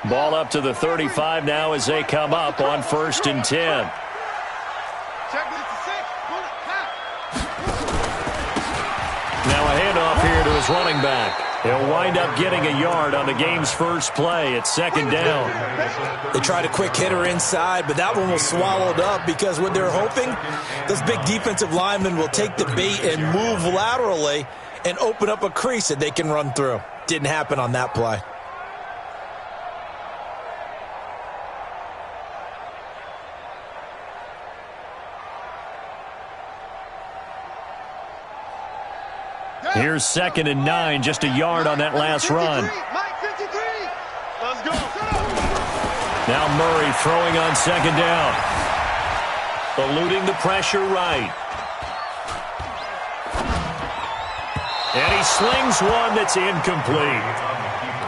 Ball up to the 35 now as they come up on 1st and 10. Now a handoff here to his running back. He'll wind up getting a yard on the game's first play. It's 2nd down. They tried a quick hitter inside, but that one was swallowed up because what they're hoping, those big defensive linemen will take the bait and move laterally and open up a crease that they can run through. Didn't happen on that play. Here's 2nd and 9, just a yard on that last run. Let's go. Now Murray throwing on 2nd down. Eluding the pressure right. And he slings one that's incomplete.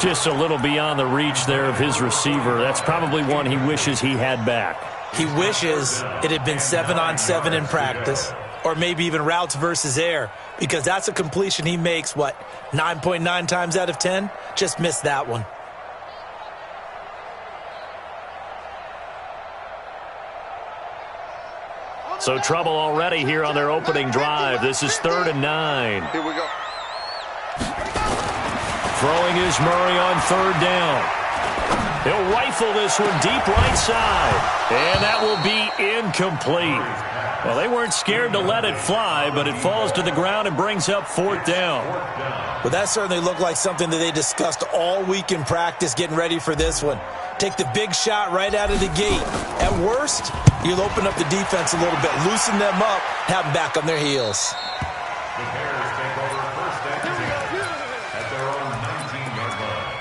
Just a little beyond the reach there of his receiver. That's probably one he wishes he had back. He wishes it had been 7-on-7 in practice, or maybe even routes versus air, because that's a completion he makes, 9.9 times out of 10? Just missed that one. So trouble already here on their opening drive. This is 3rd and 9. Here we go. Throwing is Murray on 3rd down. He'll rifle this one deep right side. And that will be incomplete. Well, they weren't scared to let it fly, but it falls to the ground and brings up 4th down. Well, that certainly looked like something that they discussed all week in practice getting ready for this one. Take the big shot right out of the gate. At worst, you'll open up the defense a little bit, loosen them up, have them back on their heels. The Bears take over 1st and 10 at their own 19-yard line.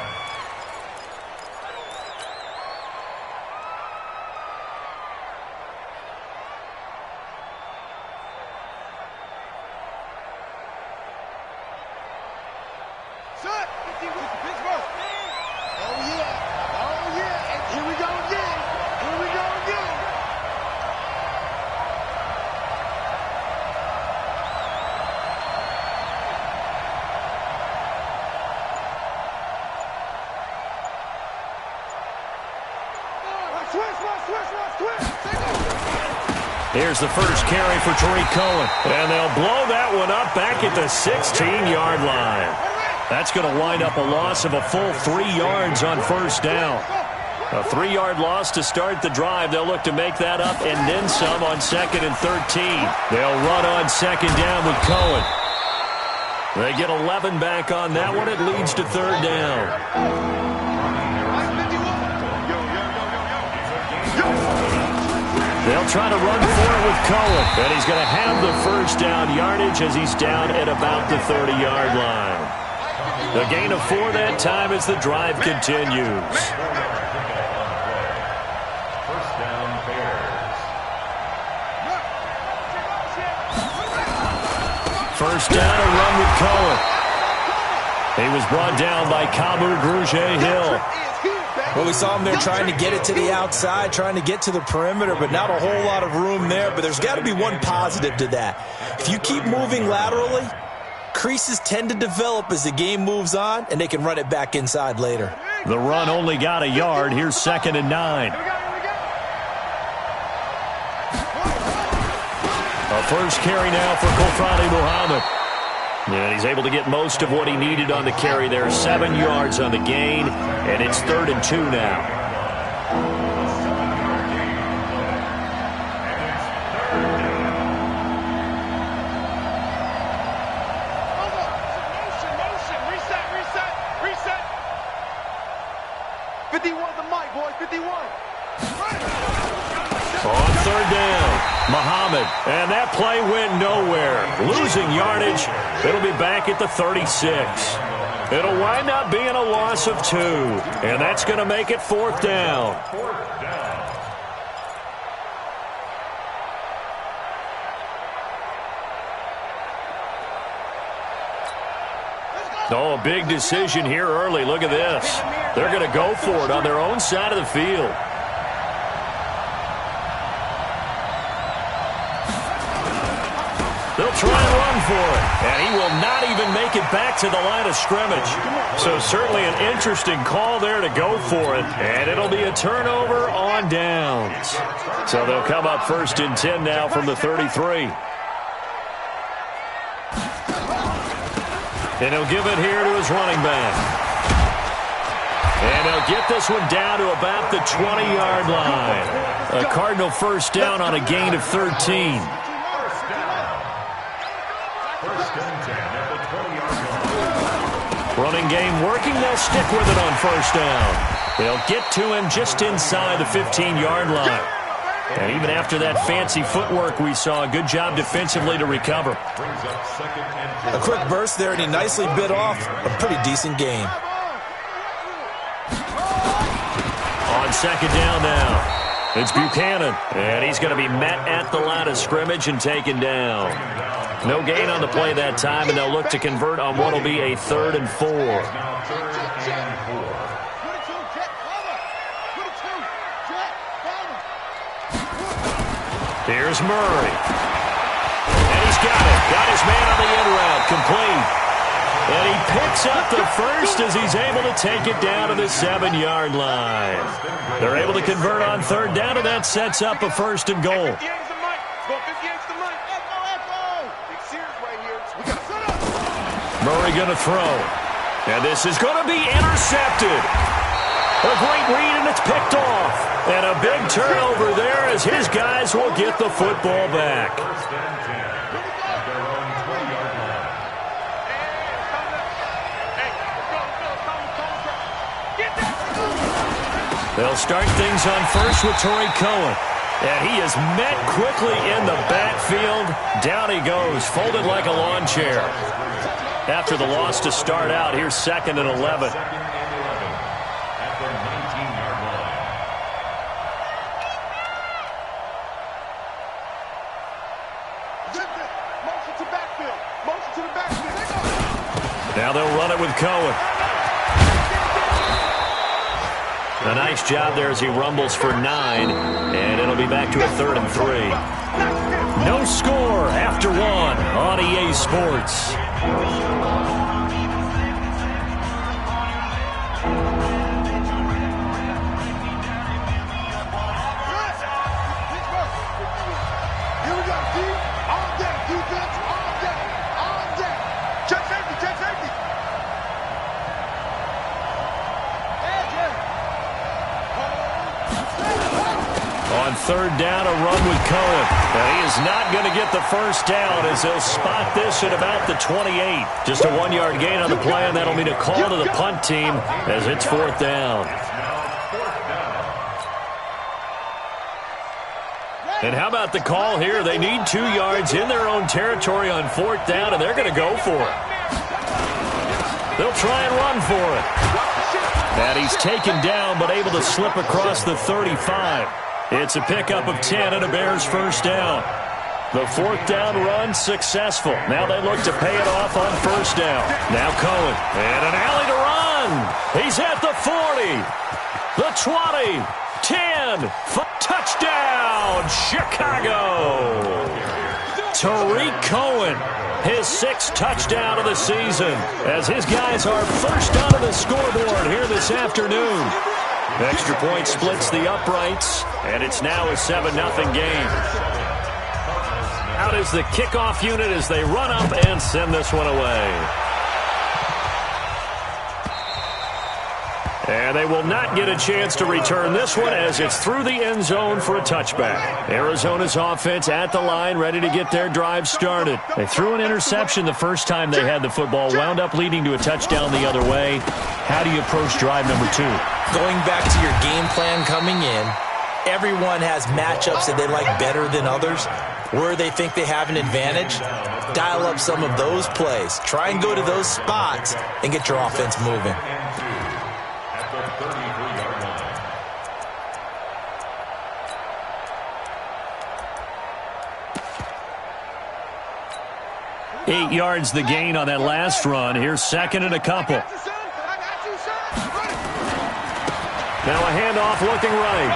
Shut! Pittsburgh! Oh, yeah. Oh, yeah. And here we go again. Here we go again. Here's the first carry for Tariq Cohen. And they'll blow that one up back at the 16-yard line. That's going to wind up a loss of a full 3 yards on 1st down. A 3-yard loss to start the drive. They'll look to make that up and then some on 2nd and 13. They'll run on 2nd down with Cohen. They get 11 back on that one. It leads to 3rd down. They'll try to run for it with Cohen. And he's going to have the 1st down yardage as he's down at about the 30-yard line. A gain of 4 that time as the drive continues. 1st down, Bears. 1st down, a run with Cohen. He was brought down by Kamu Grugier-Hill. Well, we saw him there trying to get it to the outside, trying to get to the perimeter, but not a whole lot of room there. But there's got to be one positive to that. If you keep moving laterally, creases tend to develop as the game moves on, and they can run it back inside later. The run only got a yard. Here's 2nd and 9. A first carry now for Kofrani Muhammad. And he's able to get most of what he needed on the carry there. 7 yards on the gain, and it's 3rd and 2 now. On 3rd down, Muhammad, and that play went nowhere. Losing yardage, it'll be back at the 36. It'll wind up being a loss of 2, and that's going to make it 4th down. Oh, a big decision here early. Look at this. They're going to go for it on their own side of the field. They'll try and run for it. And he will not even make it back to the line of scrimmage. So certainly an interesting call there to go for it. And it'll be a turnover on downs. So they'll come up 1st and 10 now from the 33. And he'll give it here to his running back. And he'll get this one down to about the 20-yard line. A Cardinal first down on a gain of 13. First and 10 at the 20-yard line. Running game working. They'll stick with it on first down. They'll get to him just inside the 15-yard line. And even after that fancy footwork we saw, a good job defensively to recover. A quick burst there, and he nicely bit off a pretty decent gain. On second down now, it's Buchanan. And he's going to be met at the line of scrimmage and taken down. No gain on the play that time, and they'll look to convert on what will be a 3rd and 4. Here's Murray. And he's got it. Got his man on the in route. Complete. And he picks up the first as he's able to take it down to the 7-yard line. They're able to convert on 3rd down, and that sets up a 1st and goal. Murray going to throw. And this is going to be intercepted. A great read, and it's picked off. And a big turnover there as his guys will get the football back. They'll start things on first with Torrey Cohen. And he is met quickly in the backfield. Down he goes, folded like a lawn chair. After the loss to start out, here's 2nd and 11. Now they'll run it with Cohen. A nice job there as he rumbles for 9, and it'll be back to a 3rd and 3. No score after 1 on EA Sports. On 3rd down, a run with Cohen. And he is not going to get the first down as they'll spot this at about the 28. Just a 1-yard gain on the play, and that'll mean a call to the punt team as it's 4th down. And how about the call here? They need 2 yards in their own territory on 4th down, and they're going to go for it. They'll try and run for it. And he's taken down, but able to slip across the 35. It's a pickup of 10 and a Bears first down. The 4th down run successful. Now they look to pay it off on first down. Now Cohen. And an alley to run. He's at the 40. The 20. 10. Touchdown, Chicago. Tariq Cohen. His 6th touchdown of the season as his guys are first onto the scoreboard here this afternoon. Extra point splits the uprights, and it's now a 7-0 game. Out is the kickoff unit as they run up and send this one away. And they will not get a chance to return this one as it's through the end zone for a touchback. Arizona's offense at the line, ready to get their drive started. They threw an interception the first time they had the football, wound up leading to a touchdown the other way. How do you approach drive number 2? Going back to your game plan coming in, everyone has matchups that they like better than others. Where they think they have an advantage, dial up some of those plays. Try and go to those spots and get your offense moving. 8 yards the gain on that last run. Here's 2nd and a couple. Now a handoff looking right.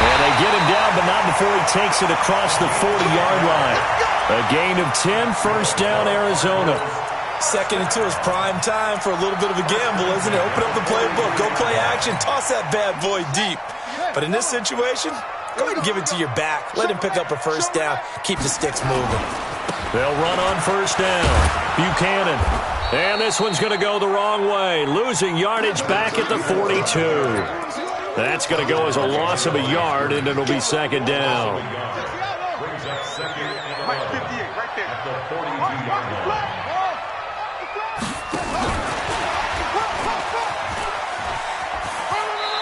And they get him down, but not before he takes it across the 40-yard line. A gain of 10, first down, Arizona. Second and 2 is prime time for a little bit of a gamble, isn't it? Open up the playbook, go play action, toss that bad boy deep. But in this situation, go ahead and give it to your back. Let him pick up a first down. Keep the sticks moving. They'll run on first down. Buchanan. And this one's going to go the wrong way. Losing yardage back at the 42. That's going to go as a loss of a yard, and it'll be second down. Brings up second and 11 at the 42-yard line.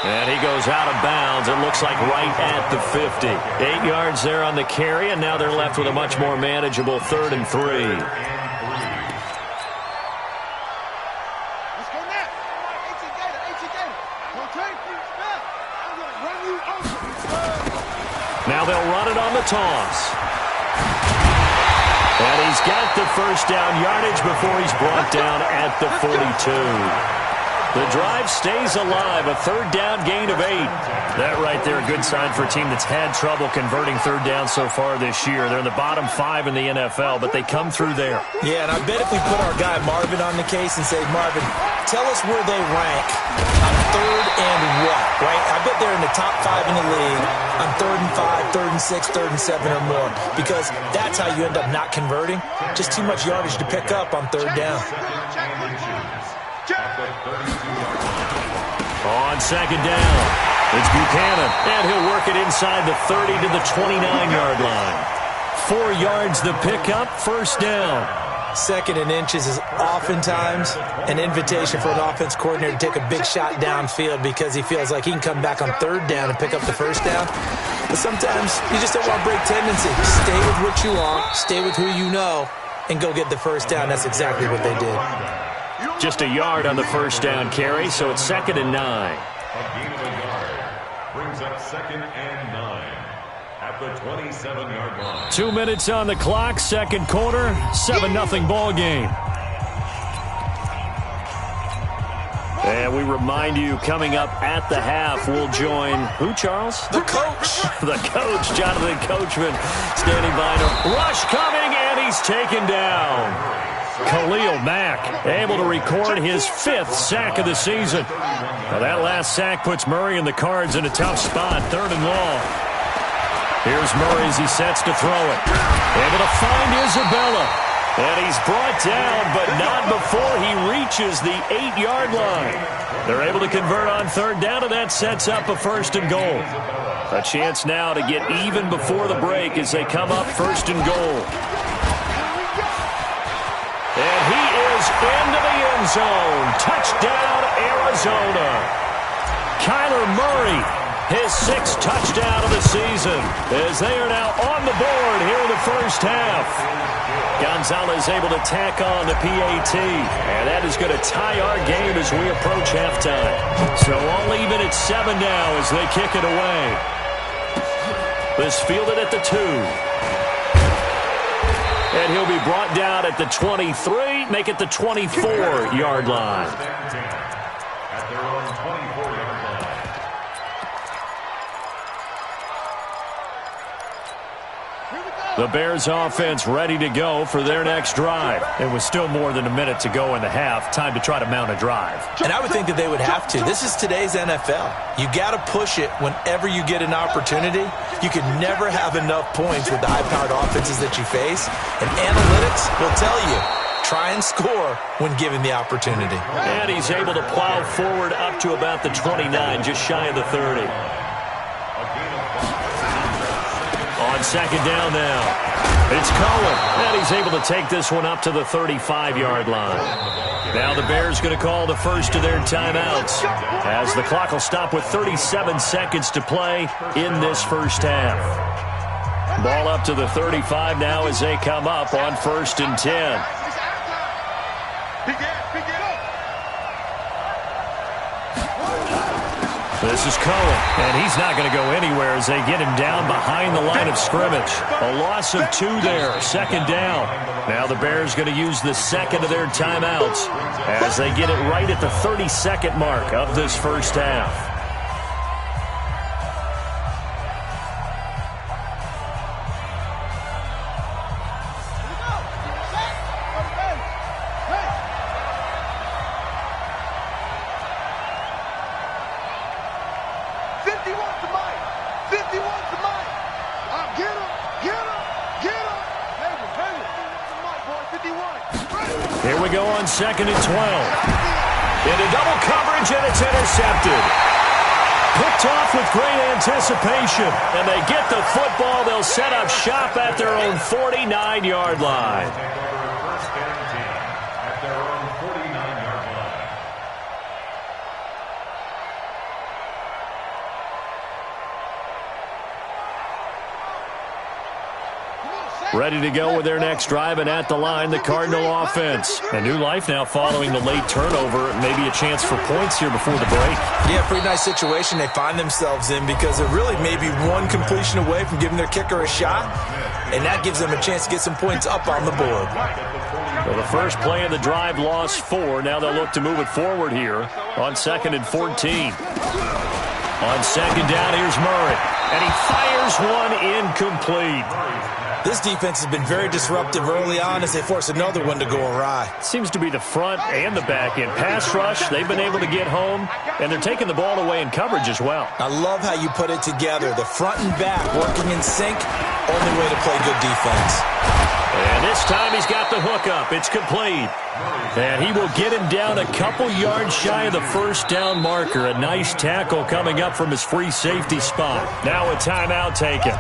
And he goes out of bounds. It looks like right at the 50. 8 yards there on the carry, and now they're left with a much more manageable 3rd and 3. Now they'll run it on the toss. And he's got the first down yardage before he's brought down at the 42. The drive stays alive, a 3rd down gain of 8. That right there, a good sign for a team that's had trouble converting 3rd down so far this year. They're in the bottom 5 in the NFL, but they come through there. Yeah, and I bet if we put our guy Marvin on the case and say, Marvin, tell us where they rank on 3rd and what, right? I bet they're in the top 5 in the league on 3rd and 5, 3rd and 6, 3rd and 7 or more, because that's how you end up not converting. Just too much yardage to pick up on 3rd down. On second down, it's Buchanan, and he'll work it inside the 30 to the 29-yard line. 4 yards the pickup, first down. 2nd and inches is oftentimes an invitation for an offense coordinator to take a big shot downfield because he feels like he can come back on 3rd down and pick up the first down. But sometimes you just don't want to break tendency. Stay with what you are, stay with who you know, and go get the first down. That's exactly what they did. Just a yard on the first down carry, so it's 2nd and 9. A gain of a yard brings up 2nd and 9 at the 27-yard line. 2 minutes on the clock, second quarter, 7-0 ball game. And we remind you, coming up at the half, we'll join who, Charles? The coach. The coach, Jonathan Coachman, standing by. Rush coming, and he's taken down. Khalil Mack able to record his 5th sack of the season. Now that last sack puts Murray and the Cards in a tough spot, 3rd and long. Here's Murray as he sets to throw it. Able to find Isabella. And he's brought down, but not before he reaches the 8-yard line. They're able to convert on 3rd down, and that sets up a 1st and goal. A chance now to get even before the break as they come up 1st and goal. And he is into the end zone. Touchdown, Arizona. Kyler Murray, his 6th touchdown of the season, as they are now on the board here in the first half. Gonzalez able to tack on the PAT, and that is going to tie our game as we approach halftime. So all even at 7 now as they kick it away. This fielded at the 2. And he'll be brought down at the 23, make it the 24-yard line. At their own 24-yard line. The Bears offense ready to go for their next drive. And with still more than a minute to go in the half, time to try to mount a drive. And I would think that they would have to. This is today's NFL. You got to push it whenever you get an opportunity. You can never have enough points with the high-powered offenses that you face. And analytics will tell you, try and score when given the opportunity. And he's able to plow forward up to about the 29, just shy of the 30. On second down now, it's Cohen, and he's able to take this one up to the 35-yard line. Now the Bears going to call the first of their timeouts, as the clock will stop with 37 seconds to play in this first half. Ball up to the 35 now as they come up on 1st and 10. This is Cohen, and he's not going to go anywhere as they get him down behind the line of scrimmage. A loss of 2 there, 2nd down. Now the Bears going to use the 2nd of their timeouts as they get it right at the 32nd mark of this first half. we go on 2nd and 12. Into double coverage, and it's intercepted. Picked off with great anticipation. And they get the football. They'll set up shop at their own 49-yard line. First and 10 at their own 49-yard line. Ready to go with their next drive, and at the line, the Cardinal offense. A new life now following the late turnover. Maybe a chance for points here before the break. Yeah, pretty nice situation they find themselves in because they're really maybe one completion away from giving their kicker a shot, and that gives them a chance to get some points up on the board. Well, the first play of the drive lost 4. Now they'll look to move it forward here on 2nd and 14. On 2nd down, here's Murray, and he fires one incomplete. This defense has been very disruptive early on as they force another one to go awry. Seems to be the front and the back end. Pass rush, they've been able to get home, and they're taking the ball away in coverage as well. I love how you put it together. The front and back working in sync, only way to play good defense. And this time he's got the hook up. It's complete. And he will get him down a couple yards shy of the first down marker. A nice tackle coming up from his free safety spot. Now a timeout taken.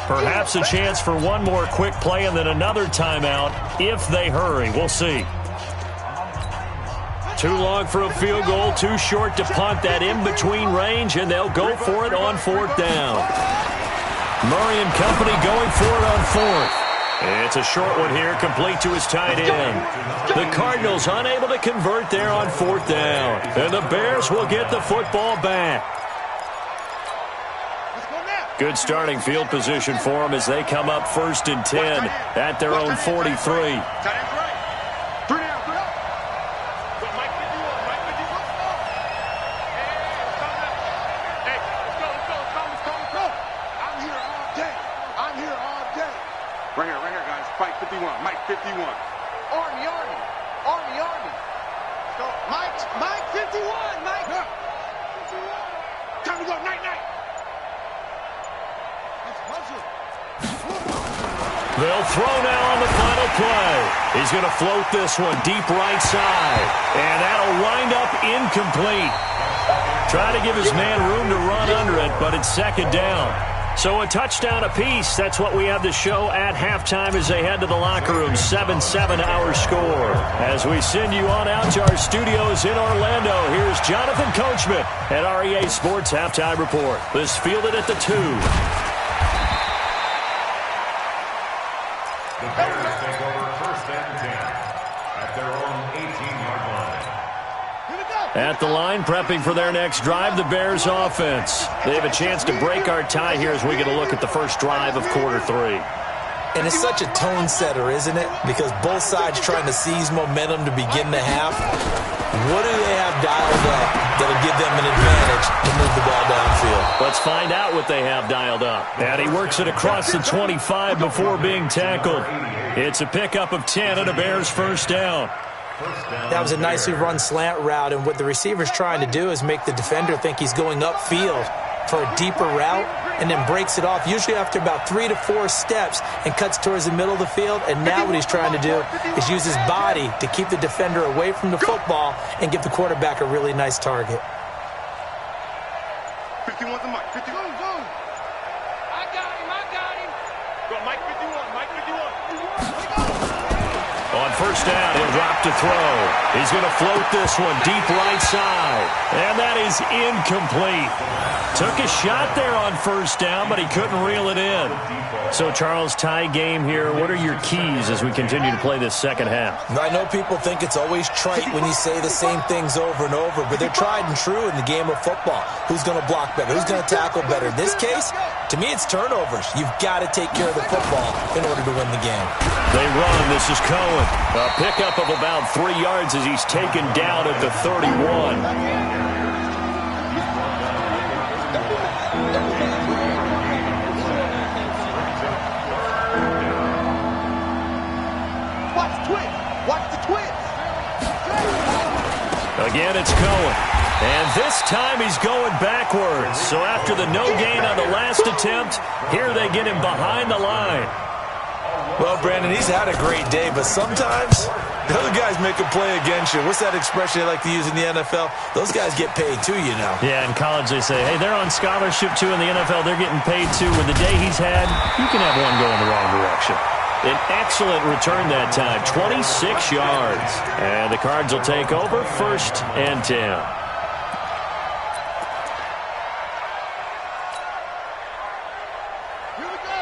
Perhaps a chance for one more quick play and then another timeout if they hurry. We'll see. Too long for a field goal, too short to punt that in-between range, and they'll go for it on 4th down. Murray and company going for it on 4th. It's a short one here, complete to his tight end. The Cardinals unable to convert there on 4th down. And the Bears will get the football back. Good starting field position for them as they come up 1st and 10 at their own 43. Right here, guys. Fight 51. Mike 51. Army. Go. Mike 51. Mike. Yeah. 51. Time to go. Night. They'll throw now on the final play. He's going to float this one deep right side. And that'll wind up incomplete. Try to give his man room to run under it, but it's 2nd down. So a touchdown apiece. That's what we have to show at halftime as they head to the locker room. 7-7 our score. As we send you on out to our studios in Orlando, here's Jonathan Coachman at REA Sports Halftime Report. This fielded at the 2. The Bears take over 1st and 10 at their own 18-yard line. At the line, prepping for their next drive, the Bears offense. They have a chance to break our tie here as we get a look at the first drive of quarter 3. And it's such a tone setter, isn't it? Because both sides trying to seize momentum to begin the half. What do they have dialed up that'll give them an advantage to move the ball downfield? Let's find out what they have dialed up. And he works it across the 25 before being tackled. It's a pickup of 10 and a Bears 1st down. That was a nicely run slant route, and what the receiver's trying to do is make the defender think he's going upfield for a deeper route and then breaks it off, usually after about 3 to 4 steps, and cuts towards the middle of the field. And now what he's trying to do is use his body to keep the defender away from the football and give the quarterback a really nice target. 51 to Mike. 51. Go. I got him. Go, Mike 51. Mike 51. On 1st down, he'll drop to throw. He's going to float this one deep right side. And that is incomplete. Took a shot there on 1st down, but he couldn't reel it in. So, Charles, tie game here. What are your keys as we continue to play this second half? I know people think it's always trite when you say the same things over and over, but they're tried and true in the game of football. Who's going to block better? Who's going to tackle better? In this case, to me, it's turnovers. You've got to take care of the football in order to win the game. They run. This is Cohen. A pickup of about 3 yards as he's taken down at the 31. Again, it's Cohen. And this time he's going backwards. So after the no gain on the last attempt, here they get him behind the line. Well, Brandon, he's had a great day, but sometimes The other guys make a play against you. What's that expression they like to use in the NFL? Those guys get paid too, you know. Yeah, in college they say, hey, they're on scholarship too. In the NFL, they're getting paid too. With the day he's had, you can have one go in the wrong direction. An excellent return that time, 26 yards. And the Cards will take over, 1st and 10.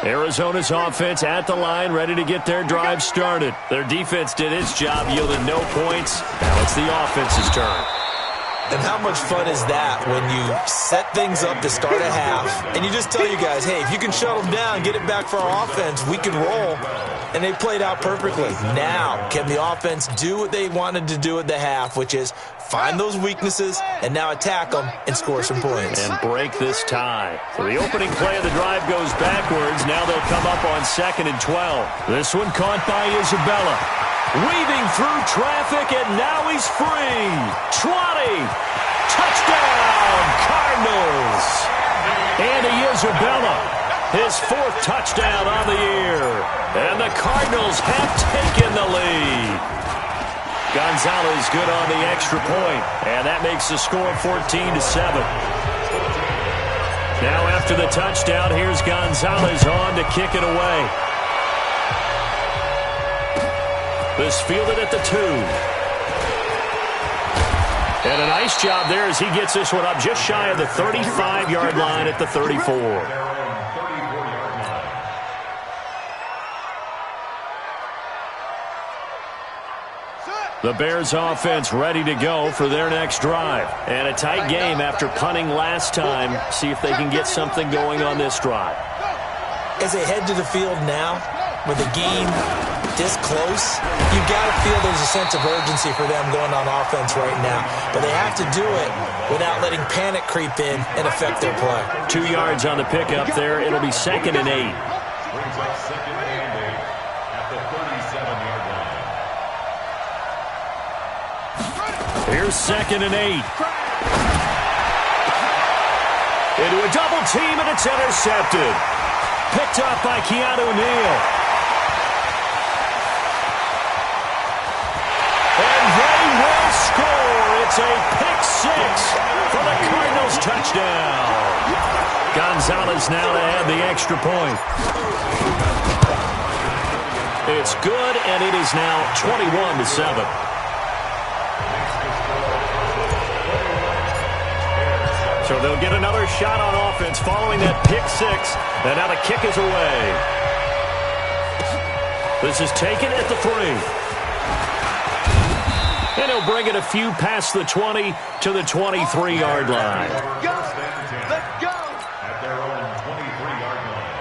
Arizona's offense at the line, ready to get their drive started. Their defense did its job, yielded no points. Now it's the offense's turn. And how much fun is that when you set things up to start a half, and you just tell you guys, hey, if you can shut them down, get it back for our offense, we can roll. And they played out perfectly. Now, can the offense do what they wanted to do at the half, which is find those weaknesses and now attack them and score some points. And break this tie. So the opening play of the drive goes backwards. Now they'll come up on 2nd and 12. This one caught by Isabella. Weaving through traffic, and now he's free. 20. Touchdown, Cardinals. Andy Isabella, his 4th touchdown on the year. And the Cardinals have taken the lead. Gonzalez good on the extra point, and that makes the score 14-7. Now after the touchdown, here's Gonzalez on to kick it away. This fielded at the 2. And a nice job there as he gets this one up just shy of the 35-yard line at the 34. The Bears offense ready to go for their next drive. And a tight game after punting last time. See if they can get something going on this drive. As they head to the field now, with the game this close, you've got to feel there's a sense of urgency for them going on offense right now. But they have to do it without letting panic creep in and affect their play. 2 yards on the pickup there. It'll be 2nd and 8. Brings up 2nd and 8 at the 37-yard line. Here's 2nd and 8. Into a double team, and it's intercepted. Picked up by Keanu Neal. And they will score. It's a pick 6 for the Cardinals touchdown. Gonzalez now to add the extra point. It's good, and it is now 21-7. So they'll get another shot on offense following that pick 6. And now the kick is away. This is taken at the 3. And he'll bring it a few past the 20 to the 23-yard line. Let's go. At their own 23-yard line.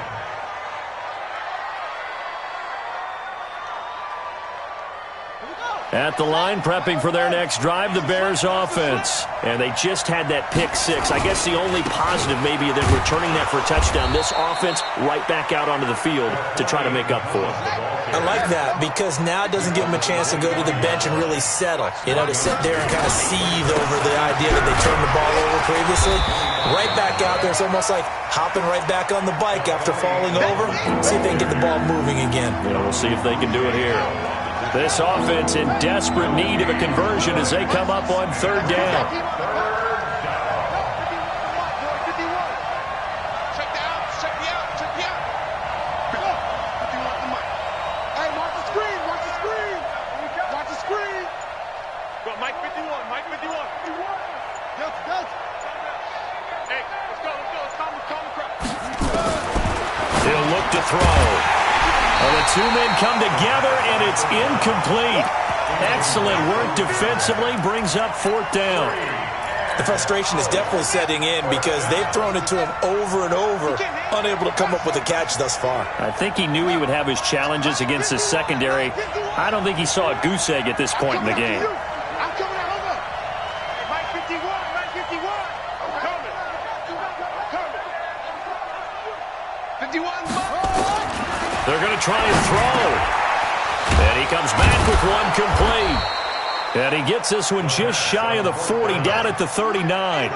At the line, prepping for their next drive, the Bears offense. And they just had that pick 6. I guess the only positive maybe of them returning that for a touchdown. This offense right back out onto the field to try to make up for it. I like that because now it doesn't give them a chance to go to the bench and really settle. You know, to sit there and kind of seethe over the idea that they turned the ball over previously. Right back out there. It's almost like hopping right back on the bike after falling over. See if they can get the ball moving again. Yeah, we'll see if they can do it here. This offense in desperate need of a conversion as they come up on 3rd down. He'll look to throw. Well, the 2 men come together, and it's incomplete. Excellent work defensively, brings up 4th down. The frustration is definitely setting in because they've thrown it to him over and over, unable to come up with a catch thus far. I think he knew he would have his challenges against his secondary. I don't think he saw a goose egg at this point in the game. I'm coming out. Hold up. Mike 51. Mike 51. I'm coming. 51. They're going to try and throw. And he comes back with one complete. And he gets this one just shy of the 40, down at the 39.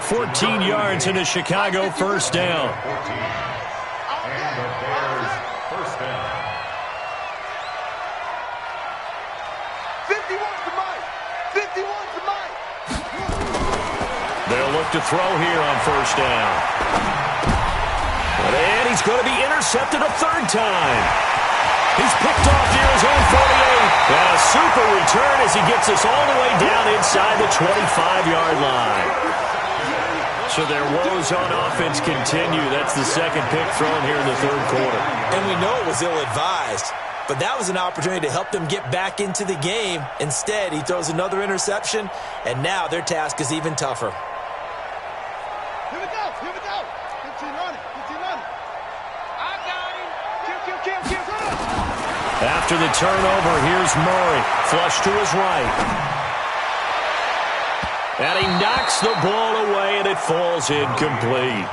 14 yards into Chicago, 1st down. And the Bears 1st down. They'll look to throw here on first down. And he's going to be intercepted a third time. He's picked off near his own 48. And a super return as he gets us all the way down inside the 25-yard line. So their woes on offense continue. That's the second pick thrown here in the third quarter. And we know it was ill-advised, but that was an opportunity to help them get back into the game. Instead, he throws another interception, and now their task is even tougher. Here we go. Here we go. 15 running. 15 running. I got him. Kill. After the turnover, here's Murray. Flush to his right. And he knocks the ball away, and it falls incomplete.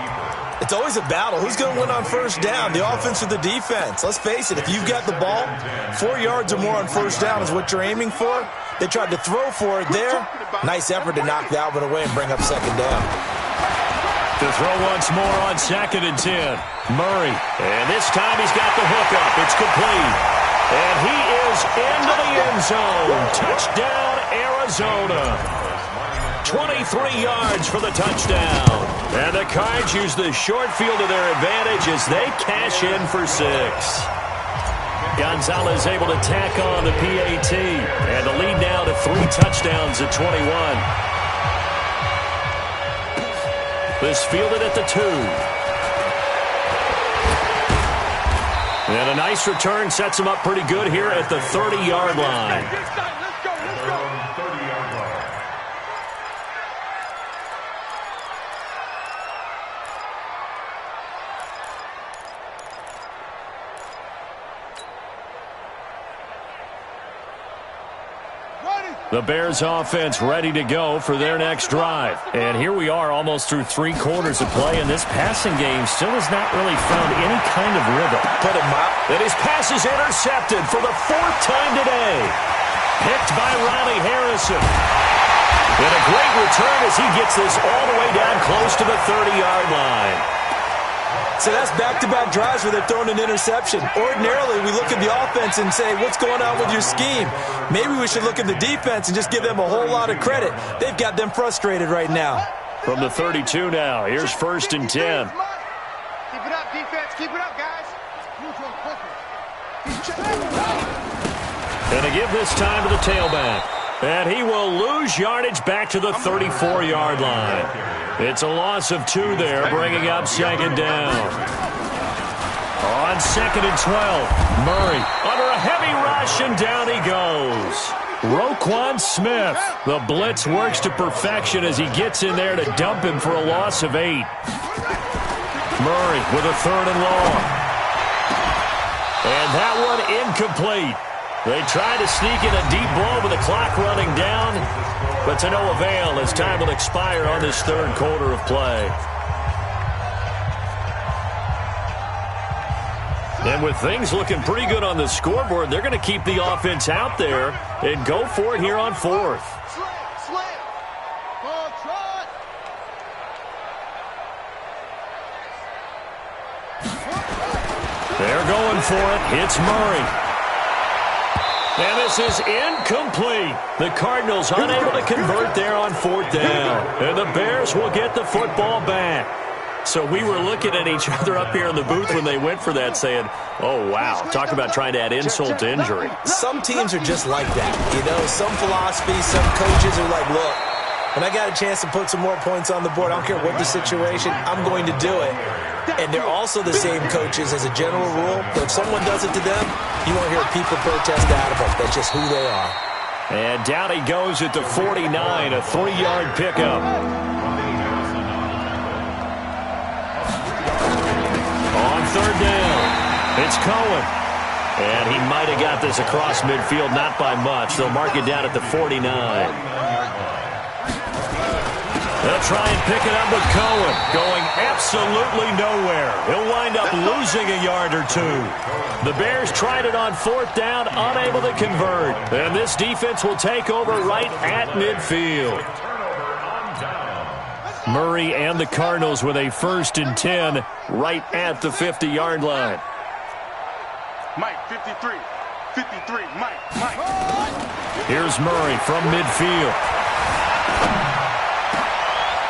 It's always a battle. Who's going to win on first down, the offense or the defense? Let's face it, if you've got the ball, 4 yards or more on first down is what you're aiming for. They tried to throw for it there. Nice effort to knock that one away and bring up second down. To throw once more on 2nd and 10. Murray. And this time he's got the hook up. It's complete. And he is into the end zone. Touchdown, Arizona. 23 yards for the touchdown. And the Cards use the short field to their advantage as they cash in for 6. Gonzalez able to tack on the PAT. And the lead now to 3 touchdowns at 21. This fielded at the 2. And a nice return sets him up pretty good here at the 30-yard line. The Bears offense ready to go for their next drive. And here we are almost through 3 quarters of play, and this passing game still has not really found any kind of rhythm. Put him up. And his pass is intercepted for the 4th time today. Picked by Ronnie Harrison. And a great return as he gets this all the way down close to the 30-yard line. So that's back-to-back drives where they're throwing an interception. Ordinarily, we look at the offense and say, what's going on with your scheme? Maybe we should look at the defense and just give them a whole lot of credit. They've got them frustrated right now. From the 32 now, here's 1st and 10. Keep it up, defense. Keep it up, guys. And they give this time to the tailback. And he will lose yardage back to the 34-yard line. It's a loss of 2 there, bringing up 2nd down. On 2nd and 12, Murray under a heavy rush, and down he goes. Roquan Smith. The blitz works to perfection as he gets in there to dump him for a loss of 8. Murray with a 3rd and long. And that one incomplete. They try to sneak in a deep blow with the clock running down, but to no avail as time will expire on this 3rd quarter of play. And with things looking pretty good on the scoreboard, they're going to keep the offense out there and go for it here on 4th. They're going for it. It's Murray. And this is incomplete. The Cardinals unable to convert there on 4th down. And the Bears will get the football back. So we were looking at each other up here in the booth when they went for that saying, oh, wow, talk about trying to add insult to injury. Some teams are just like that. You know, some philosophies, some coaches are like, look, when I got a chance to put some more points on the board, I don't care what the situation, I'm going to do it. And they're also the same coaches as a general rule. But if someone does it to them, you won't hear people protest out of them. That's just who they are. And down he goes at the 49, a 3-yard pickup. On 3rd down, it's Cohen. And he might have got this across midfield, not by much. They'll mark it down at the 49. They'll try and pick it up with Cohen, going absolutely nowhere. He'll wind up losing a yard or 2. The Bears tried it on 4th down, unable to convert. And this defense will take over right at midfield. Murray and the Cardinals with a 1st and 10 right at the 50-yard line. Mike, 53. 53, Mike. Here's Murray from midfield.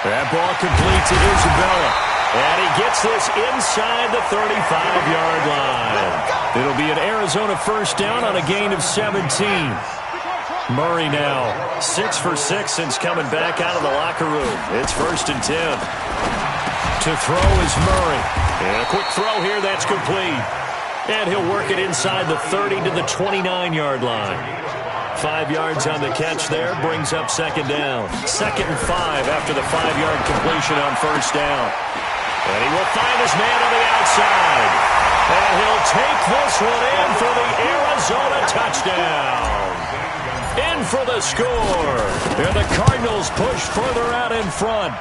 That ball complete to Isabella. And he gets this inside the 35-yard line. It'll be an Arizona first down on a gain of 17. Murray now 6 for 6 since coming back out of the locker room. It's 1st and 10. To throw is Murray. And a quick throw here, that's complete. And he'll work it inside the 30 to the 29-yard line. 5 yards on the catch there, brings up 2nd down. 2nd and 5 after the 5-yard completion on 1st down. And he will find his man on the outside. And he'll take this one in for the Arizona touchdown. In for the score. And the Cardinals push further out in front.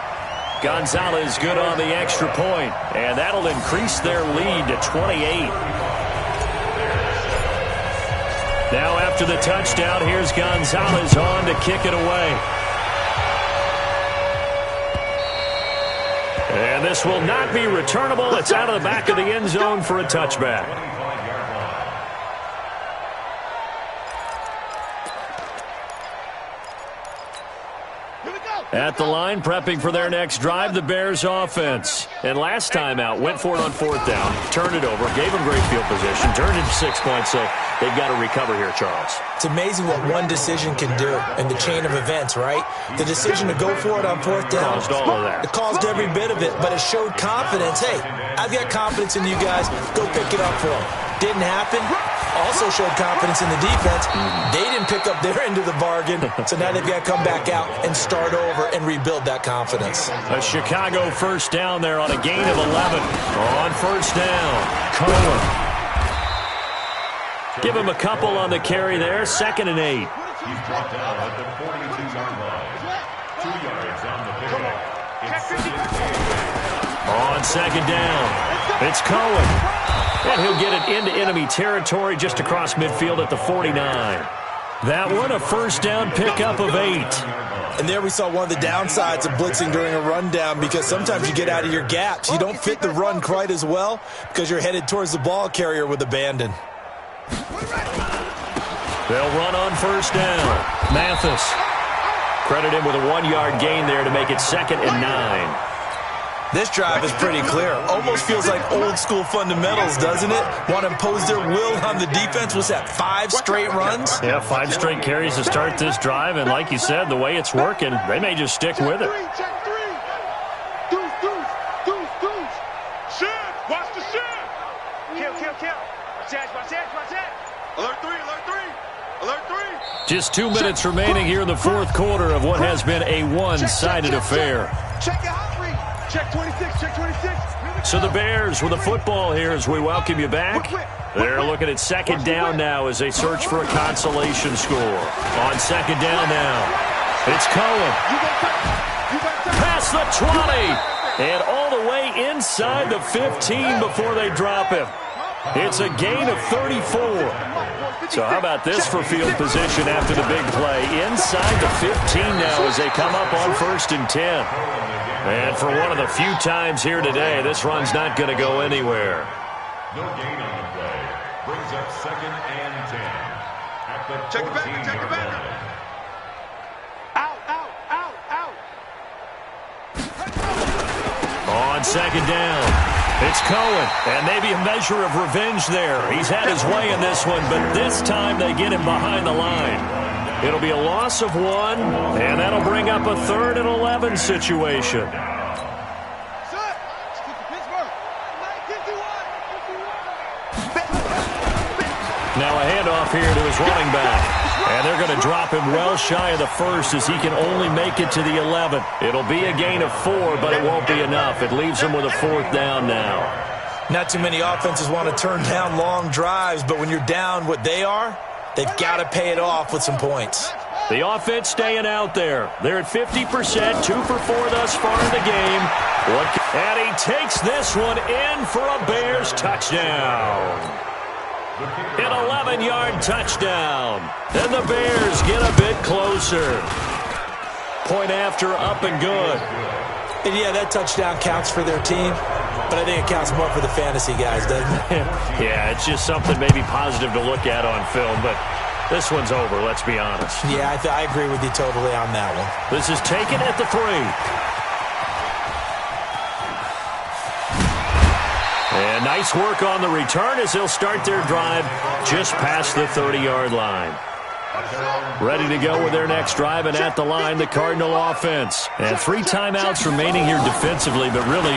Gonzalez good on the extra point. And that'll increase their lead to 28. Now after the touchdown, here's Gonzalez on to kick it away. And this will not be returnable. It's out of the back of the end zone for a touchback. At the line, prepping for their next drive, the Bears offense. And last time out, went for it on 4th down, turned it over, gave them great field position, turned it to 6 points, so they've got to recover here, Charles. It's amazing what one decision can do in the chain of events, right? The decision to go for it on 4th down. Caused all of that. It caused every bit of it, but it showed confidence. Hey, I've got confidence in you guys. Go pick it up for them. Didn't happen. Also showed confidence in the defense. They didn't pick up their end of the bargain, so now they've got to come back out and start over and rebuild that confidence. A Chicago first down there on a gain of 11. On 1st down, Cohen. Give him a couple on the carry there, 2nd and 8. He's brought down at the 42-yard line. 2 yards on the pickup. It's 2nd and 8. On 2nd down, it's Cohen. And he'll get it into enemy territory just across midfield at the 49. That one, a first down pickup of 8. And there we saw one of the downsides of blitzing during a rundown, because sometimes you get out of your gaps. You don't fit the run quite as well because you're headed towards the ball carrier with abandon. They'll run on 1st down. Mathis. Credit him with a 1-yard gain there to make it 2nd and 9. This drive is pretty clear. Almost feels like old school fundamentals, doesn't it? Want to impose their will on the defense. Was that 5 straight runs? Yeah, 5 straight carries to start this drive. And like you said, the way it's working, they may just stick with it. Check 3. Deuce. Shin. Watch the shin. Kill. Watch that. Alert 3. Just 2 minutes remaining here in the 4th quarter of what has been a one-sided affair. Check your hot read. Check 26. So the Bears with the football here as we welcome you back. They're looking at 2nd down now as they search for a consolation score. On 2nd down now, it's Cohen. Past the 20. And all the way inside the 15 before they drop him. It's a gain of 34. So how about this for field position after the big play? Inside the 15 now as they come up on 1st and 10. And for one of the few times here today, this run's not going to go anywhere. No gain on the play. Brings up 2nd and 10. At the 14-yard line. Out. On 2nd down, it's Cohen. And maybe a measure of revenge there. He's had his way in this one, but this time they get him behind the line. It'll be a loss of 1, and that'll bring up a 3rd and 11 situation. Now a handoff here to his running back. And they're going to drop him well shy of the 1st as he can only make it to the 11. It'll be a gain of 4, but it won't be enough. It leaves him with a 4th down now. Not too many offenses want to turn down long drives, but when you're down what they are, they've got to pay it off with some points. The offense staying out there. They're at 50%, 2 for 4 thus far in the game. And he takes this one in for a Bears touchdown. An 11-yard touchdown. And the Bears get a bit closer. Point after, up and good. And yeah, that touchdown counts for their team, but I think it counts more for the fantasy guys, doesn't it? Yeah, it's just something maybe positive to look at on film, but this one's over, let's be honest. Yeah, I agree with you totally on that one. This is taken at the 3. And nice work on the return as they'll start their drive just past the 30-yard line. Ready to go with their next drive, and at the line, the Cardinal offense. And 3 timeouts remaining here defensively, but really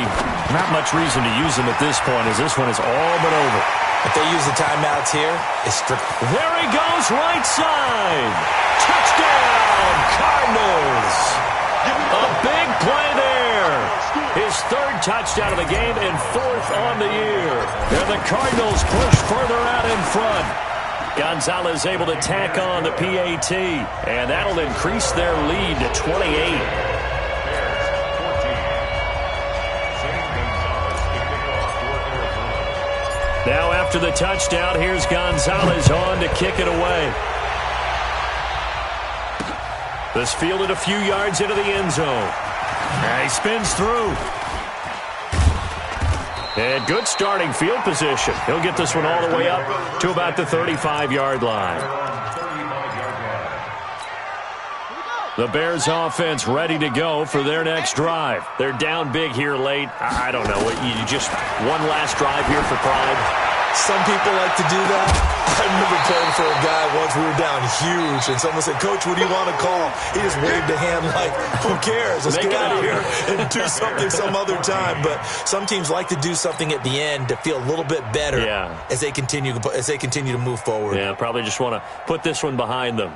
not much reason to use them at this point as this one is all but over. If they use the timeouts here, it's strict. There he goes, right side. Touchdown, Cardinals. A big play there. His 3rd touchdown of the game and 4th on the year. And the Cardinals push further out in front. Gonzalez able to tack on the PAT, and that'll increase their lead to 28. Now after the touchdown, here's Gonzalez on to kick it away. This fielded a few yards into the end zone. He spins through. And good starting field position. He'll get this one all the way up to about the 35-yard line. The Bears offense ready to go for their next drive. They're down big here late. I don't know. You just one last drive here for pride. Some people like to do that. I remember playing for a guy once. We were down huge, and someone said, "Coach, what do you want to call?" He just waved a hand like, "Who cares? Let's get out of here and do something some other time." But some teams like to do something at the end to feel a little bit better as they continue to move forward. Yeah, probably just want to put this one behind them.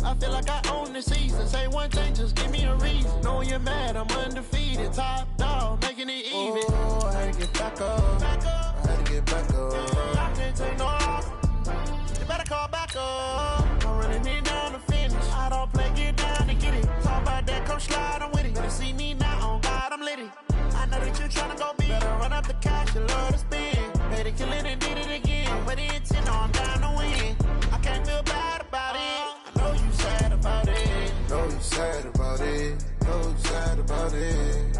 I feel like I own the season. Say one thing, just give me a reason. Knowing you're mad, I'm undefeated. Top dog, making it even. Oh, I had to get back up. I had to get back up. I can't take no loss. You better call back up. I'm running it down to finish. I don't play, get down to get it. Talk about that, come slide, I'm with it. Better see me now, on God, I'm litty. I know that you tryna go big. Better run up the cash, you love to spend. Pay to kill it and did it again. Put the intent on, I'm down to win. I can't feel bad about it. I know you sad about it. Know you sad about it. Know you sad about it.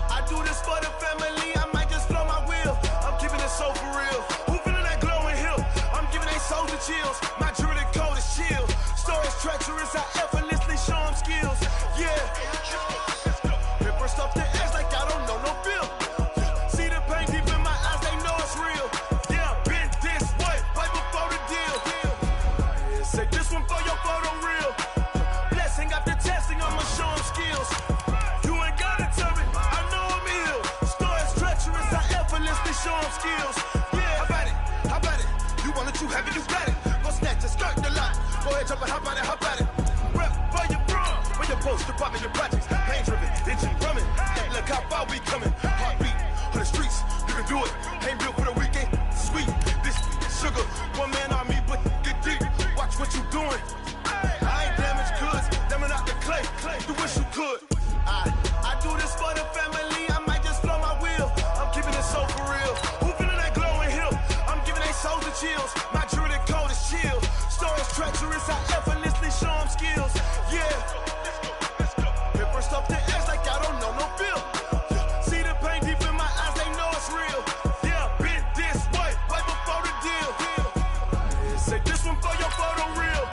I do this for the family, I might just blow my wheel. I'm keeping it so for real. Who feeling that glowing hill? I'm giving they soldier chills. My jewelry code is chill. Stories treacherous, I effortlessly show them skills. Yeah. Paper stuff the edge like I don't know no feel. See the pain deep in my eyes, they know it's real. Yeah, been this way, way before the deal. Say this one for your photo reel. Blessing after testing, I'ma show them skills. Show them skills. Yeah, how about it? You want it, you have it, you got it. Go snatch it, skirt the lot. Go ahead, jump it, hop on it. Rep for your brum, for your post, department, your projects. Pain driven, engine drumming. Hey, look how far we coming. Heartbeat on the streets, you can do it. Ain't built for the weekend. Sweet, this sugar, one man army, but get deep. Watch what you doing. I ain't damaged goods, damn out the clay. You wish you could. I do this for the family. I might just blow my wheel. I'm keeping it so for real. Who feeling that glowing hill? I'm giving they soldier chills. My jewelry code is chill. Stories treacherous, I effortlessly show them skills. Yeah. Paper stuff the edge like I don't know no feel. See the pain deep in my eyes, they know it's real. Yeah, been this way, way before the deal. Say this one for your photo reel.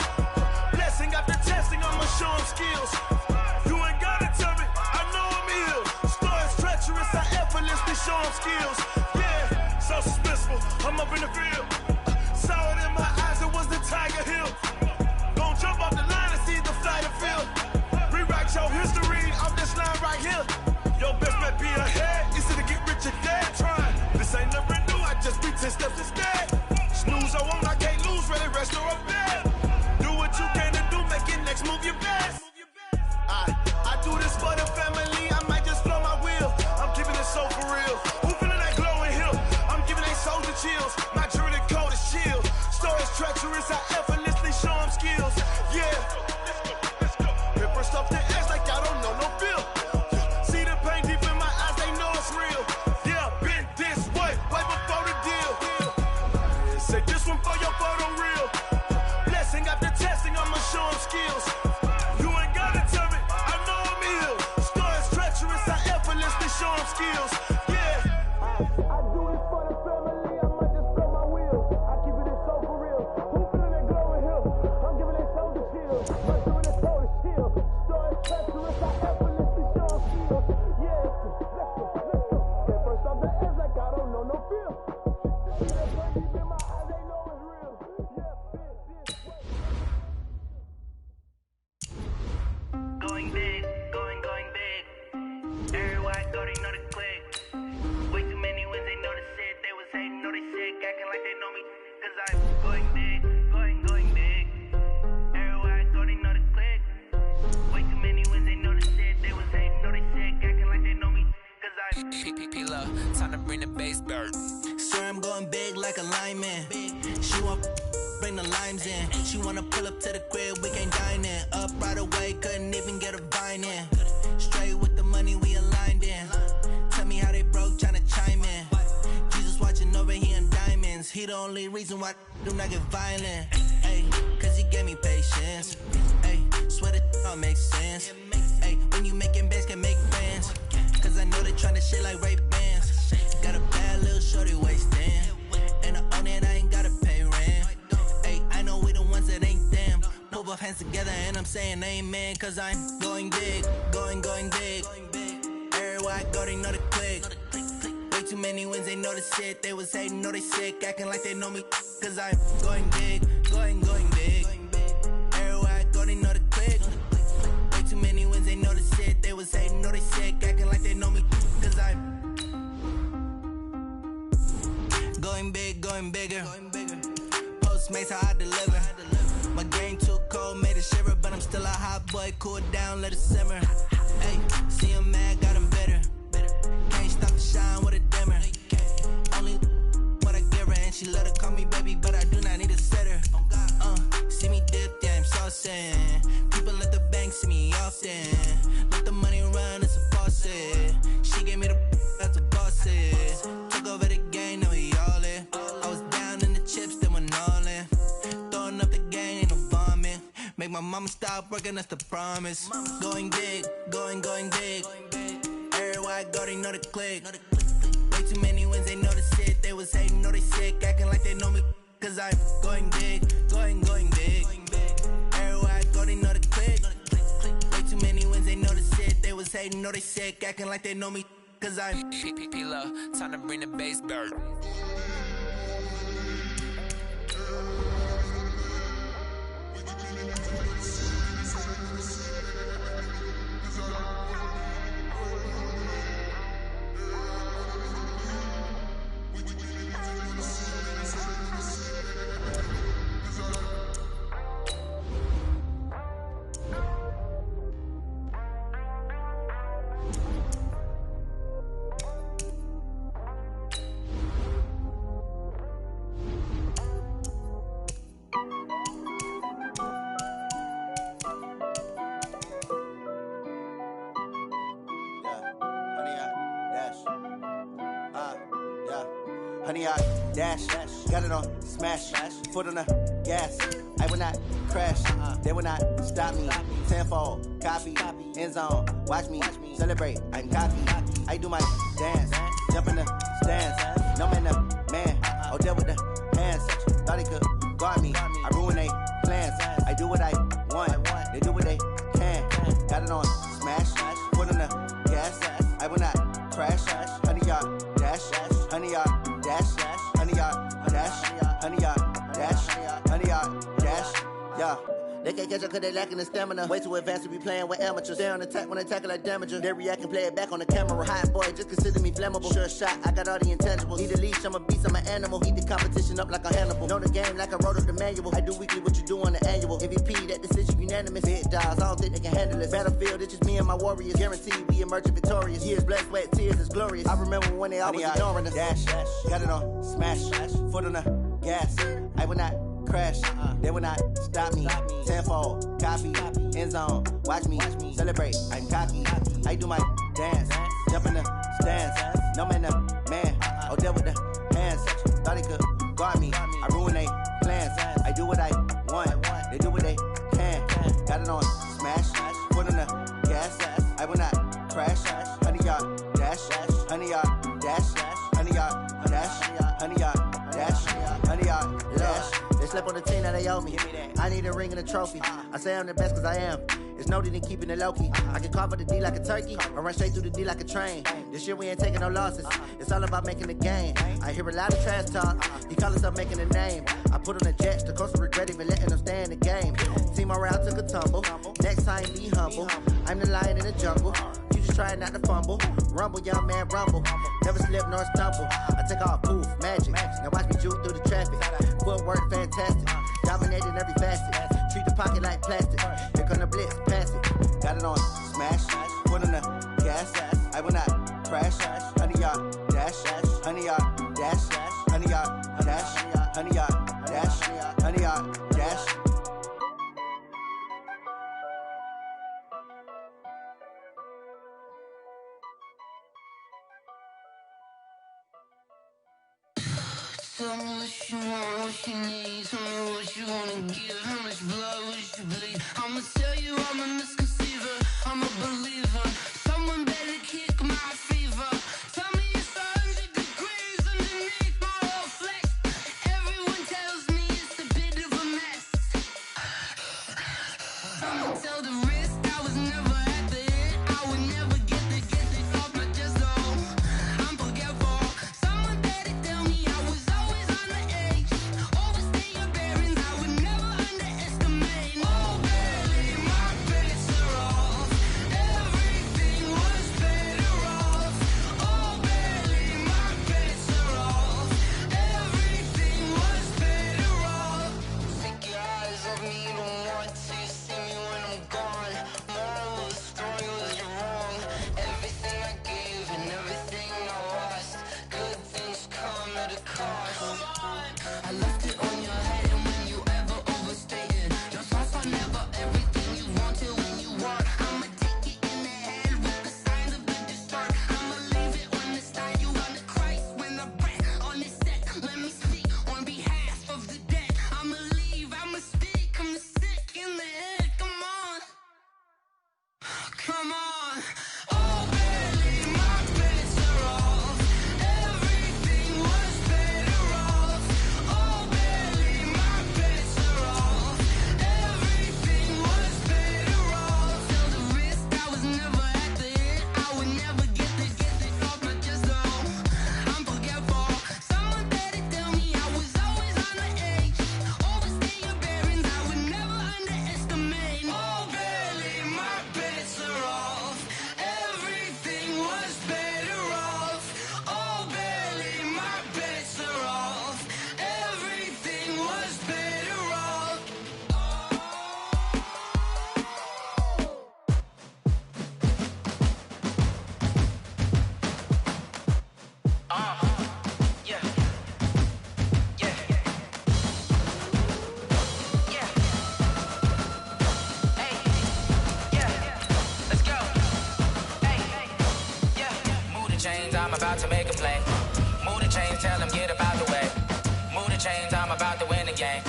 Blessing after testing, I'ma show them skills. You ain't gotta tell me, I know I'm ill. Stories treacherous, I effortlessly show them skills. Yeah, so suspenseful, I'm up in the field. Saw it in my eyes, it was the Tiger Hill. Gon' jump off the line and see the flight of field. Rewrite your history off this line right here. Your best bet be ahead, easy to get rich or dead trying. This ain't never new, I just be 10 steps instead. Snooze I won't, I can't lose, ready, rest or a bed. Do what you can to do, make it next move your best. I do this for the family, I might just blow my wheel. I'm keeping it so for real. Who feeling that glowing hill? I'm giving they soldier chills. My jewelry code is chill. Stories treacherous, I effortlessly show them skills. Yeah. Paper stuff the edge like I don't know no feel. See the pain deep in my eyes, they know it's real. Yeah, been this way, way before the deal. Say this one for your photo reel. Blessing after testing, I'ma show them skills. You ain't gotta tell me, I know I'm ill. Stories treacherous, I effortlessly show them skills. Yeah. I do this for the family, I might just blow my wheel. I keep it so for real. Who feeling that glowing hill? I'm giving they soldier chills. My doing it so to chill. Stories treacherous, I effortlessly show them skills. Yeah, let's go. Get first off the edge like I don't know no feel. See that pain deep in my eyes, they know it's real. Yeah, this way. Going big, going big. Everywhere I go, they know the click. Way too many wins, they know the shit. They was hating, know they sick, acting like they know me. Cause I'm going big, going big. Everywhere I go, they know the click. Way too many wins, they know the shit. They was hating, know they sick, acting like they know me. Cause I'm P-P-P-Love, time to bring the bass back. Swear I'm going big like a lineman. She want bring the limes in. She wanna pull up to the crib, we can't dine in. Up right away, couldn't even get a vine in. Straight with the money we aligned in. Tell me how they broke, tryna chime in. Jesus watching over here in diamonds. He the only reason why I do not get violent. Ay, cause he gave me patience. Ay, swear that all makes sense. Ay, when you making bands can make friends. Cause I know they tryna shit like Ray-Bans. Got a bad little shorty wasting. And I own it, I ain't gotta pay rent. Ay, I know we the ones that ain't them. Put both hands together and I'm saying amen. Cause I'm going big, going big. Everywhere I go, they know the click. Way too many wins, they know the shit. They was hating, know they sick, acting like they know me. Cause I'm going big, going big. bigger. Postmates, how I deliver. My game too cold, made it shiver, but I'm still a hot boy. Cool down, let it simmer. Hey, see him mad, got him bitter. Can't stop the shine with a dimmer. Only what I give her, and she let her call me baby, but I do not need a sitter. See me dip, yeah, I'm saucing. People at the bank see me often. Let the money run, it's a faucet. She gave me the that's a boss is. Took over the game, now we all in. I was down in the chips, then went all in. Throwing up the game, ain't no bombing. Make my mama stop working, that's the promise. Going big, going big. Everywhere I go, they know the click. Way too many wins, they know the shit. They was hating, know they sick, acting like they know me. Cause I'm going big, going big. Everywhere I go, they know the click. Way too many wins, they know the shit. They was hating, know they sick, acting like they know me. Cause I'm P-Lo, time to bring the bass back. Honey, I dash, got it on smash, foot on the gas. I will not crash, they will not stop me. Tenfold, copy, end zone, watch me celebrate. I'm cocky, I do my dance, jump in the stands. No man, the man, oh deal with the hands. Thought he could guard me, I ruin they plans. I do what I want, they do what they can. Got it on smash, foot on the gas. I will not crash, honey, y'all dash, honey, y'all dash, honey, y'all dash, honey, y'all dash, honey, y'all dash, yeah. They can't catch up cause they lacking the stamina. Way too advanced to be playing with amateurs. Stay on attack when they tackle like damager. They react and play it back on the camera. Hot boy, just consider me flammable. Sure shot, I got all the intangibles. Need a leash, I'm a beast, I'm an animal. Eat the competition up like a Hannibal. Know the game like I wrote up the manual. I do weekly what you do on the annual. MVP, that decision unanimous. Big dogs, I don't think they can handle it. Battlefield, it's just me and my warriors. Guaranteed we emerge victorious. Years, blood, sweat, tears, it's glorious. I remember when they always ignoring us. Dash, got it on smash, foot on the gas. I will not crash, they will not stop me. Tenfold, copy, end zone, watch me celebrate. I'm cocky, I do my dance, jump in the stands. No man, the man, oh deal with the hands. Thought he could guard me, I ruin they plans. I do what I want, they do what they can. Got it on smash, foot on the gas. I will not crash, honey, y'all dash, honey, y'all dash, honey, y'all dash, honey, y'all dash, honey, y'all dash. They slept on the team that they owe me. I need a ring and a trophy. I say I'm the best cause I am. It's no need in keeping it low-key. I can carve up the D like a turkey or run straight through the D like a train. This year we ain't taking no losses. It's all about making the game. I hear a lot of trash talk. He call himself making a name. I put on the jets. The coach will regret even letting them stay in the game. Team morale took a tumble. Next time be humble. I'm the lion in the jungle. You just try not to fumble. Rumble, young man, rumble. Never slip nor stumble. I take off, poof, magic. Now watch me juke through the traffic. Footwork fantastic. Dominating every facet. Treat the pocket like plastic. Here come the blitz, pass it. Got it on smash. Foot on the gas. I will not crash. Honey, y'all dash. Honey, y'all dash. Honey, y'all dash. Honey, y'all dash. Honey, y'all dash. Tell me what you want, what you need. Tell me what you wanna give. How much blood would you bleed? I'ma tell you I'm a misconceiver. I'm a believer. Someone better kick my fever. Tell me it's 100 degrees underneath my whole flesh. Everyone tells me it's a bit of a mess. I'ma tell the risk I was never at the end. I would never get it off my chest though. I'm forgetful. Someone better tell me I was always on the edge. Overstay your bearings, I would never underestimate. Oh baby, my better chains, I'm about to win the game.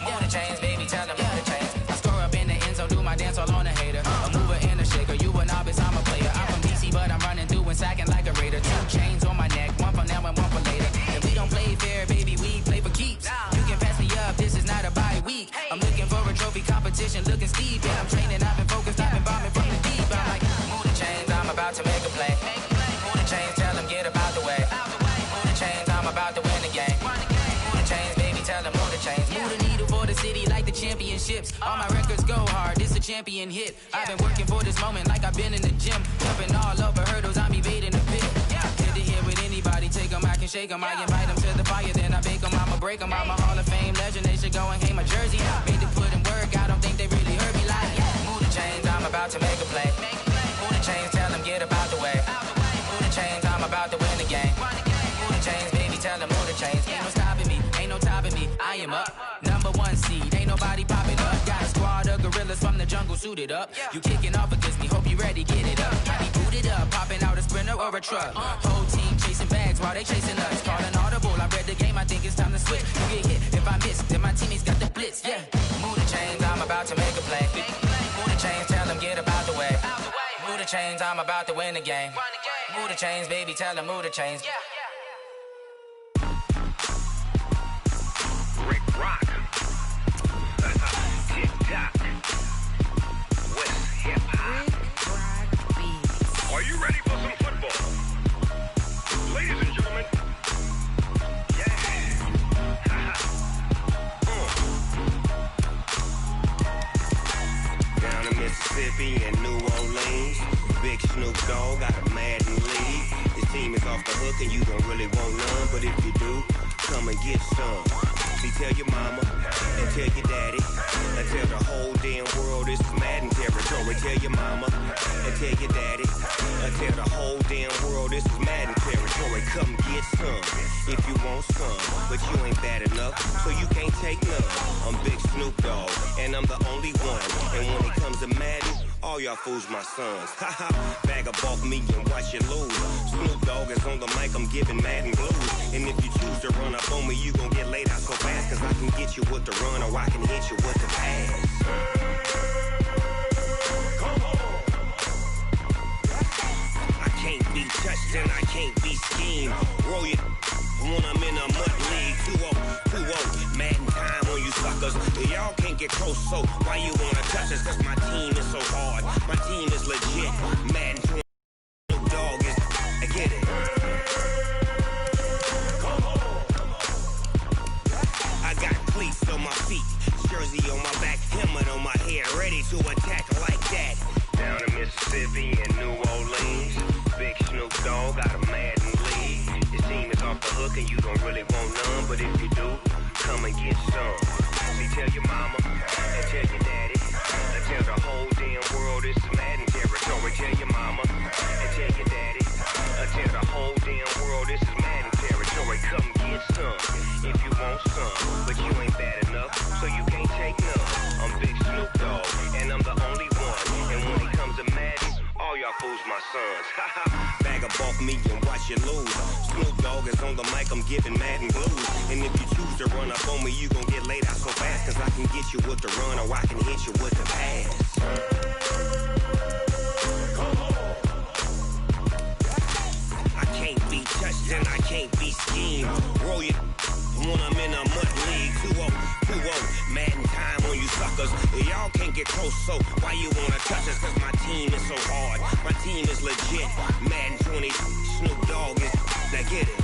Move the chains, baby, tell them move the chains. I score up in the end zone, do my dance all on a hater. A mover and a shaker, you a novice, I'm a player. I'm from DC, but I'm running through and sacking like a raider. 2 chains on my neck, one for now and one for later. If we don't play fair, baby, we play for keeps. You can pass me up, this is not a bye week. I'm looking for a trophy competition, looking steep. And I'm training, I've been focused, I've been bombing from the deep. I'm like, move the chains, I'm about to make a play. Move the chains, tell them get about the way. Move the chains, I'm about to win the game. Move the chains, baby, tell them move the chains. Move the needle for the city like the championships. All my records go hard, this a champion hit. I've been working for this moment like I've been in the gym. Jumping all over hurdles, I'm evading the pit. Good to hear with anybody, take them, I can shake them. I invite them to the fire, then I bake them, I'ma break them. I'm a Hall of Fame legend, they should go and hang my jersey. Made them put in work, I don't think they really heard me like, move the chains, I'm about to make a play. Move the chains, tell them get about the way. Move the chains, I'm about to win the game. Move the chains, baby, tell them move the chains. Ain't no stopping me, ain't no topping me, I am up. #1 seed, ain't nobody popping up. Got a squad of gorillas from the jungle suited up. You kicking off against me, hope you ready, get it up. I be booted up, popping out a sprinter or a truck. Whole team chasing bags while they chasing us. Calling audible, I read the game, I think it's time to switch. You get hit, if I miss, then my teammates got the blitz, Move the chains, I'm about to make a play. Move the chains, tell them get about the way. Move the chains, I'm about to win the game. Move the chains, baby, tell them move the chains. Rick Rock. TikTok. West Hip Hop. Are you ready for some football? Ladies and gentlemen. Down in Mississippi and New Orleans, Big Snoop Dogg got a Madden league. His team is off the hook and you don't really want none, but if you do, come and get some. See, tell your mama and tell your daddy and tell the whole damn world this is Madden territory. Tell your mama and tell your daddy and tell the whole damn world this is Madden territory. Come get some if you want some, but you ain't bad enough, so you can't take none. I'm Big Snoop Dogg and I'm the only one. And when it comes to Madden, all y'all fools my sons. Haha, bag of off me and watch you lose. Snoop Dogg is on the mic, I'm giving Madden blues. And if you choose to run up on me, you gon' get laid out so fast. Cause I can get you with the run or I can hit you with the pass. I can't be touched and I can't be schemed. Roll you when I'm in a mud league. 2-0, Madden time on you suckers. Y'all can't get close, so why you wanna touch us? Cause my team is so hard. My team is legit. Madden 20, Snoop Dogg is, I get it. I got cleats on my feet, jersey on my back, helmet on my head, ready to attack like that. Down in Mississippi and New Orleans, Big Snoop Dogg got a Madden league. His team is off the hook and you don't really want none, but if you do, come and get some. See, tell your mama and tell your daddy and tell the whole damn world this is Madden territory. Tell your mama and tell your daddy and tell the whole damn world this is Madden territory. Come get some if you want some, but you ain't bad enough, so you can't take none. I'm Big Snoop Dogg and I'm the only one. And when it comes to Madden, all y'all fools my sons. Bag up off me and watch you lose. Snoop Dogg is on the mic, I'm giving Madden blues. And if you choose to run up on me, you gon' get laid out so fast. Cause I can get you with the run or I can hit you with the pass. I can't be touched and I can't be schemed. Roll you when I'm in a mud league. 2-0, Madden time on you suckers. Y'all can't get close, so why you wanna touch us? Cause my team is so hard. My team is legit. Madden 20, Snoop Dogg is, now get it.